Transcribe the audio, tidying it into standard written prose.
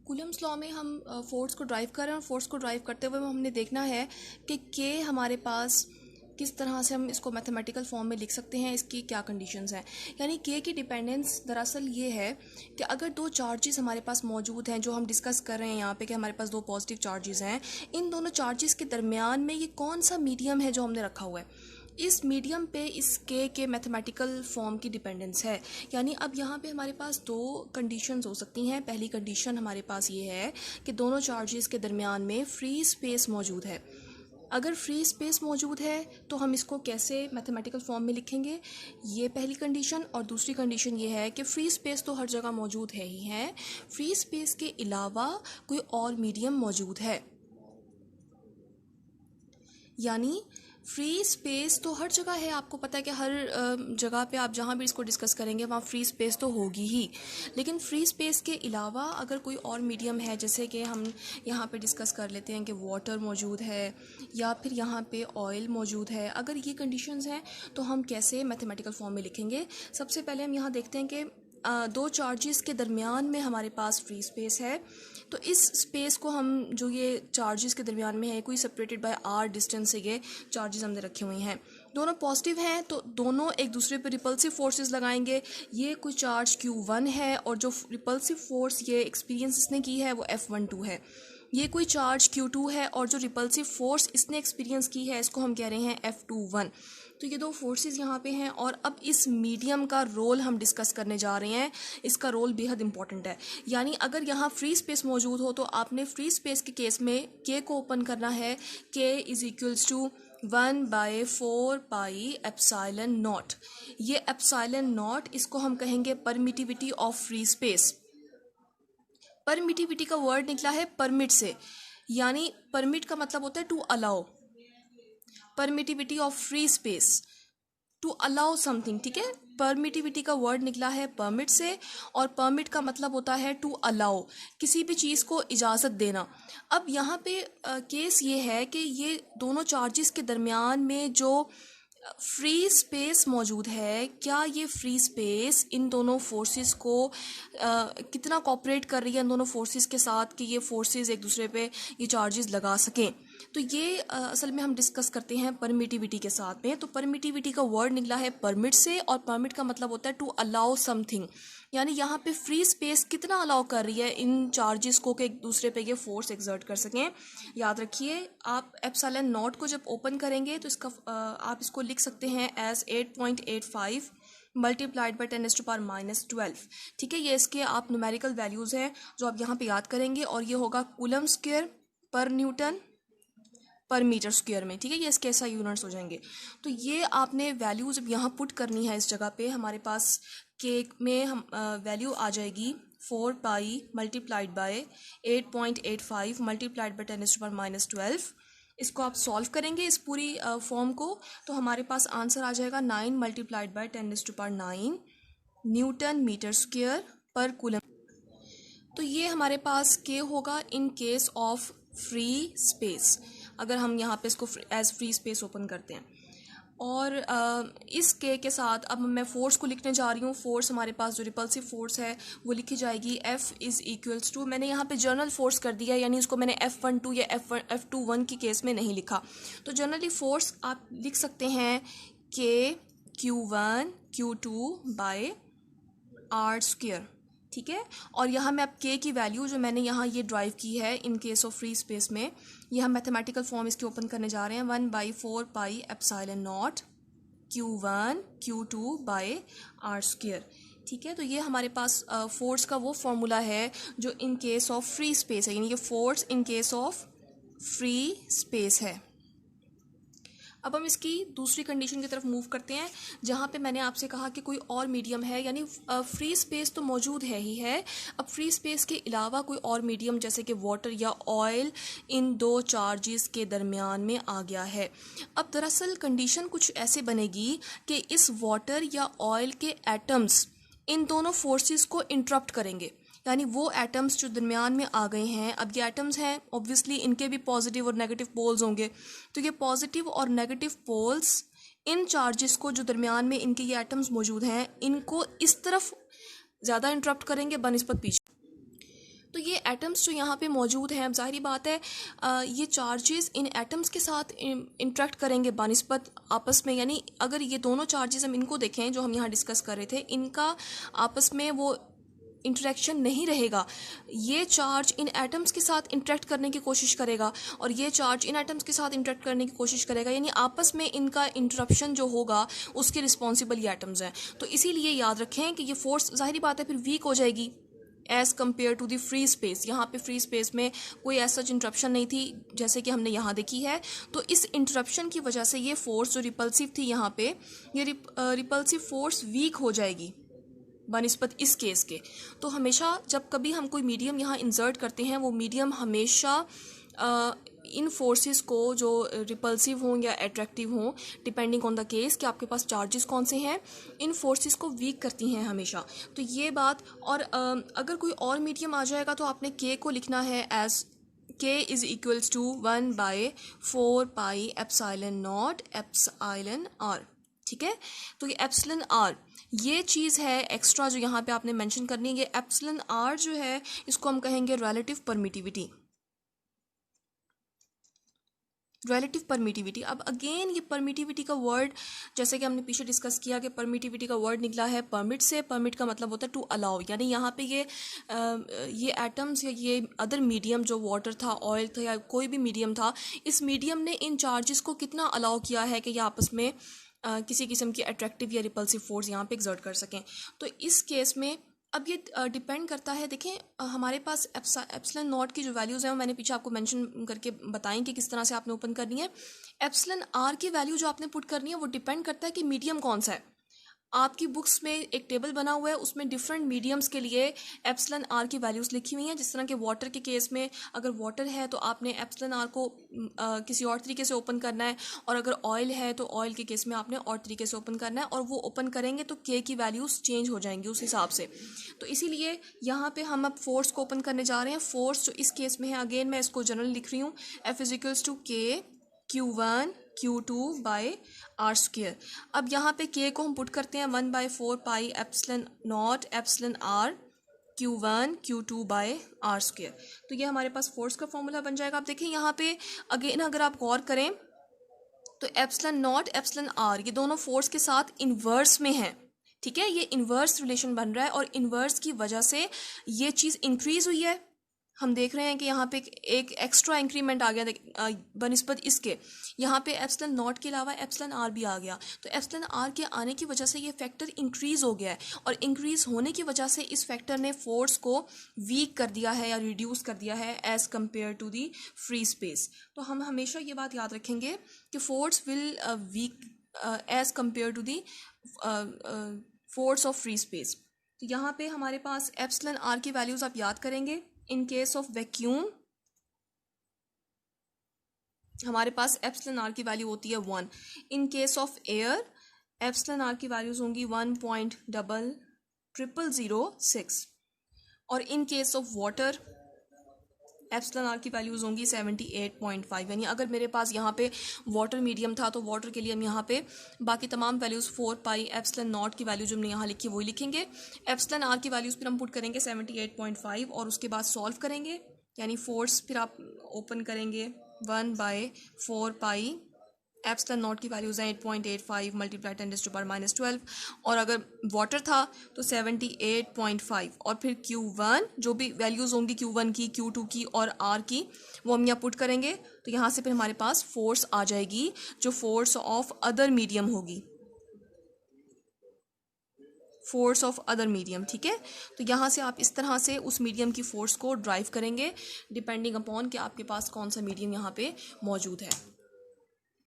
Coulomb's law में हम force को ड्राइव कर रहे हैं और फोर्स को ड्राइव करते हुए हमने देखना है कि के हमारे पास किस तरह से हम इसको मैथमेटिकल फॉर्म में लिख सकते हैं, इसकी क्या कंडीशंस हैं। यानी के की डिपेंडेंस दरअसल ये है कि अगर दो चार्जेस हमारे पास मौजूद हैं, जो हम डिस्कस कर रहे हैं यहाँ पे कि हमारे पास दो पॉजिटिव चार्जेस हैं, इन दोनों चार्जेस के दरमियान में ये कौन सा मीडियम है जो हमने रखा हुआ है, इस मीडियम पे इस के मैथमेटिकल फॉर्म की डिपेंडेंस है। यानी अब यहाँ पे हमारे पास दो कंडीशंस हो सकती हैं। पहली कंडीशन हमारे पास ये है कि दोनों चार्जेस के दरमियान में फ्री स्पेस मौजूद है। अगर फ्री स्पेस मौजूद है तो हम इसको कैसे मैथमेटिकल फॉर्म में लिखेंगे, ये पहली कंडीशन। और दूसरी कंडीशन ये है कि फ्री स्पेस तो हर जगह मौजूद है ही है, फ्री स्पेस के अलावा कोई और मीडियम मौजूद है। यानी फ्री स्पेस तो हर जगह है, आपको पता है कि हर जगह पे आप जहाँ भी इसको डिस्कस करेंगे वहाँ फ्री स्पेस तो होगी ही, लेकिन फ्री स्पेस के अलावा अगर कोई और मीडियम है, जैसे कि हम यहाँ पे डिस्कस कर लेते हैं कि वाटर मौजूद है या फिर यहाँ पे ऑयल मौजूद है, अगर ये कंडीशंस हैं तो हम कैसे मैथमेटिकल फॉर्म में लिखेंगे। सबसे पहले हम यहाँ देखते हैं कि दो चार्जेस के दरमियान में हमारे पास फ्री स्पेस है, तो इस स्पेस को हम जो ये चार्जेस के दरमियान में है, कोई सेपरेटेड बाय आर डिस्टेंस से ये चार्जेस हमने रखे हुए हैं, दोनों पॉजिटिव हैं, तो दोनों एक दूसरे पे रिपल्सिव फोर्सेस लगाएंगे। ये कोई चार्ज Q1 है और जो रिपल्सिव फोर्स ये एक्सपीरियंस इसने की है वो F12 है। ये कोई चार्ज Q2 है और जो रिपल्सिव फोर्स इसने एक्सपीरियंस की है इसको हम कह रहे हैं F21। तो ये दो फोर्सेस यहाँ पे हैं और अब इस मीडियम का रोल हम डिस्कस करने जा रहे हैं। इसका रोल बेहद इंपॉर्टेंट है। यानी अगर यहाँ फ्री स्पेस मौजूद हो तो आपने फ्री स्पेस के केस में के को ओपन करना है, K is equals to 1/4 pi epsilon naught. ये एप्सिलॉन नॉट इसको हम कहेंगे permittivity of free space. Permittivity का वर्ड निकला है परमिट से, यानी परमिट का मतलब होता है to allow, permittivity of free space, to allow something, ठीक है। परमिटिविटी का वर्ड निकला है परमिट से और परमिट का मतलब होता है टू अलाउ, किसी भी चीज़ को इजाज़त देना। अब यहाँ पे केस ये है कि ये दोनों चार्जेस के दरमियान में जो फ्री स्पेस मौजूद है, क्या ये फ्री स्पेस इन दोनों फोर्सेस को कितना कोऑपरेट कर रही है इन दोनों फोर्सेस के साथ कि ये फोर्सेस एक दूसरे पे ये चार्जेस लगा सकें। तो ये असल में हम डिस्कस करते हैं परमिटिविटी के साथ में। तो परमिटिविटी का वर्ड निकला है परमिट से और परमिट का मतलब होता है टू अलाउ समथिंग, यानी यहाँ पे फ्री स्पेस कितना अलाउ कर रही है इन चार्जेस को कि एक दूसरे पे ये फोर्स एक्सर्ट कर सकें। याद रखिए, आप एप्सिलॉन नॉट को जब ओपन करेंगे तो इसका आप इसको लिख सकते हैं एज 8.85 मल्टीप्लाइड बाई 10⁻⁻12। ठीक है, ये इसके आप न्यूमेरिकल वैल्यूज़ हैं जो आप यहाँ पे याद करेंगे और ये होगा कूलम स्क्वायर पर न्यूटन पर मीटर स्क्वायर में। ठीक है, ये इसके ऐसा यूनिट्स हो जाएंगे। तो ये आपने वैल्यू जब यहाँ पुट करनी है इस जगह पे, हमारे पास केक में हम वैल्यू आ जाएगी 4 pi multiplied by 8.85 multiplied by 10⁻⁻12। इसको आप सॉल्व करेंगे इस पूरी फॉर्म को, तो हमारे पास आंसर आ जाएगा 9 multiplied by 10⁹ newton metre square per coulomb. तो ये हमारे पास के होगा in case of free space, अगर हम यहाँ पे इसको एज फ्री स्पेस ओपन करते हैं। और इस के साथ अब मैं फोर्स को लिखने जा रही हूँ। फोर्स हमारे पास जो रिपल्सिव फोर्स है वो लिखी जाएगी F इज़ इक्वल्स टू, मैंने यहाँ पे जनरल फोर्स कर दिया, यानी इसको मैंने F12 या F21 की केस में नहीं लिखा। तो जनरली फोर्स आप लिख सकते हैं K Q1 Q2 by R square. ठीक है, और यहाँ मैं अब के की वैल्यू जो मैंने यहाँ ये ड्राइव की है इन केस ऑफ फ्री स्पेस में, ये हम मैथमेटिकल फॉर्म इसके ओपन करने जा रहे हैं 1/4 pi epsilon naught Q1 Q2 by R square. ठीक है, तो ये हमारे पास फोर्स का वो फॉर्मूला है जो इन केस ऑफ फ्री स्पेस है, यानी ये force in case of free space है। अब हम इसकी दूसरी कंडीशन की तरफ मूव करते हैं, जहाँ पे मैंने आपसे कहा कि कोई और मीडियम है, यानी फ्री स्पेस तो मौजूद है ही है, अब फ्री स्पेस के अलावा कोई और मीडियम जैसे कि वाटर या ऑयल इन दो चार्जेस के दरमियान में आ गया है। अब दरअसल कंडीशन कुछ ऐसे बनेगी कि इस वाटर या ऑयल के एटम्स इन दोनों फोर्सेस को इंटरप्ट करेंगे, यानी वो एटम्स जो दरमियान में आ गए हैं, अब ये एटम्स हैं ऑब्वियसली इनके भी पॉजिटिव और नेगेटिव पोल्स होंगे, तो ये पॉजिटिव और नेगेटिव पोल्स इन चार्जेस को जो दरमियान में इनके ये एटम्स मौजूद हैं इनको इस तरफ ज़्यादा इंटरप्ट करेंगे बनस्बत पीछे। तो ये एटम्स जो यहाँ पे मौजूद हैं, अब ज़ाहिरी बात है ये चार्जेस इन एटम्स के साथ इंटरेक्ट करेंगे बानिस्बत आपस में, यानी अगर ये दोनों चार्जेस हम इनको देखें जो हम यहाँ डिस्कस कर रहे थे, इनका आपस में वो इंटरेक्शन नहीं रहेगा। ये चार्ज इन एटम्स के साथ इंटरेक्ट करने की कोशिश करेगा और ये चार्ज इन एटम्स के साथ इंटरेक्ट करने की कोशिश करेगा, यानी आपस में इनका इंटरप्शन जो होगा उसके रिस्पॉन्सिबल ये एटम्स हैं। तो इसीलिए याद रखें कि ये फोर्स ज़ाहिरी बात है फिर वीक हो जाएगी as compare to the free space. यहाँ पे फ्री स्पेस में कोई ऐसा इंटरप्शन नहीं थी जैसे कि हमने यहाँ देखी है। तो इस इंटरप्शन की वजह से ये फोर्स जो रिपल्सिव थी यहाँ पे, ये रिपल्सिव फोर्स वीक हो जाएगी बनिस्बत इस केस के। तो हमेशा जब कभी हम कोई मीडियम यहाँ इंसर्ट करते हैं, वो मीडियम हमेशा इन फोर्सेस को जो रिपल्सिव हों या अट्रैक्टिव हों, डिपेंडिंग ऑन द केस कि आपके पास चार्जेस कौन से हैं, इन फोर्सेस को वीक करती हैं हमेशा। तो ये बात, और अगर कोई और मीडियम आ जाएगा तो आपने के को लिखना है as K is equals to 1/4 pi epsilon naught epsilon R. ठीक है, तो ये एप्सिलॉन आर ये चीज़ है एक्स्ट्रा जो यहाँ पे आपने मेंशन करनी है। ये एप्सिलॉन आर जो है इसको हम कहेंगे रिलेटिव परमिटिविटी। रिलेटिव परमिटिविटी, अब अगेन ये परमिटिविटी का वर्ड जैसे कि हमने पीछे डिस्कस किया कि परमिटिविटी का वर्ड निकला है परमिट से। परमिट का मतलब होता है टू अलाउ, यानी यहाँ पे ये एटम्स या ये अदर मीडियम जो वाटर था, ऑयल था या कोई भी मीडियम था, इस मीडियम ने इन चार्जेस को कितना अलाउ किया है कि ये आपस में किसी किस्म की अट्रैक्टिव या रिपल्सिव फोर्स यहाँ पे एक्सर्ट कर सकें। तो इस केस में अब ये डिपेंड करता है, देखें हमारे पास एप्सिलॉन नॉट की जो वैल्यूज़ हैं वो मैंने पीछे आपको मेंशन करके बताएं कि किस तरह से आपने ओपन करनी है। एप्सिलॉन आर की वैल्यू जो आपने पुट करनी है वो डिपेंड करता है कि मीडियम कौन सा है। आपकी बुक्स में एक टेबल बना हुआ है, उसमें डिफरेंट मीडियम्स के लिए एप्सिलॉन आर की वैल्यूज़ लिखी हुई हैं। जिस तरह के वाटर के केस में अगर वाटर है तो आपने एप्सिलॉन आर को किसी और तरीके से ओपन करना है, और अगर ऑयल है तो ऑयल के केस में आपने और तरीके से ओपन करना है, और वो ओपन करेंगे तो के की वैल्यूज़ चेंज हो जाएंगी उस हिसाब से। तो इसीलिए यहाँ पे हम अब फोर्स को ओपन करने जा रहे हैं। फोर्स जो इस केस में है, अगेन मैं इसको जनरल लिख रही हूँ, F इज इक्वल्स टू के Q1 Q2 by R square. अब यहाँ पे के को हम पुट करते हैं 1/4 pi epsilon naught epsilon R Q1 Q2 by R square. तो ये हमारे पास फोर्स का फॉर्मूला बन जाएगा। आप देखें यहाँ पे अगेन अगर आप गौर करें तो एप्सिलॉन नॉट एप्सिलॉन आर ये दोनों फोर्स के साथ इन्वर्स में हैं। ठीक है, ये इन्वर्स रिलेशन बन रहा है और इन्वर्स की वजह से ये चीज़ इंक्रीज हुई है। हम देख रहे हैं कि यहाँ पे एक एक्स्ट्रा इंक्रीमेंट आ गया बनिस्बत इसके। यहाँ पे एप्सिलॉन नॉट के अलावा एप्सिलॉन आर भी आ गया। तो एप्सिलॉन आर के आने की वजह से ये फैक्टर इंक्रीज हो गया है, और इंक्रीज होने की वजह से इस फैक्टर ने फोर्स को वीक कर दिया है या रिड्यूस कर दिया है as compare to the free space. तो हम हमेशा ये बात याद रखेंगे कि force will weak as compare to the force of free space. तो यहाँ पे हमारे पास एप्सिलॉन आर की वैल्यूज़ आप याद करेंगे। इन केस ऑफ वैक्यूम हमारे पास एप्सिलॉन आर की वैल्यू होती है 1। In case of air epsilon R की वैल्यूज होंगी 1.0006, और in case of water epsilon R की वैल्यूज होंगी 78.5। यानी अगर मेरे पास यहाँ पे वाटर मीडियम था तो वाटर के लिए हम यहाँ पे बाकी तमाम वैल्यूज़ 4 पाई एप्सिलॉन नॉट की वैल्यू जो हमने यहाँ लिखी वही लिखेंगे। एप्सिलॉन आर की वैल्यूज़ फिर हम पुट करेंगे 78.5 और उसके बाद सॉल्व करेंगे, यानी फोर्स फिर आप ओपन करेंगे 1/4 पाई एप्सिलॉन नॉट की वैल्यूज़ हैं 8.85 मल्टीप्लाई 10⁻⁻12, और अगर वाटर था तो 78.5, और फिर Q1 जो भी वैल्यूज़ होंगी Q1 की, Q2 की और R की वो हम यहाँ पुट करेंगे। तो यहाँ से फिर हमारे पास फोर्स आ जाएगी जो फोर्स ऑफ अदर मीडियम होगी, फोर्स ऑफ अदर मीडियम। ठीक है, तो यहाँ से आप इस तरह से उस मीडियम की फोर्स को ड्राइव करेंगे डिपेंडिंग अपॉन कि आपके पास कौन सा मीडियम यहाँ पे मौजूद है।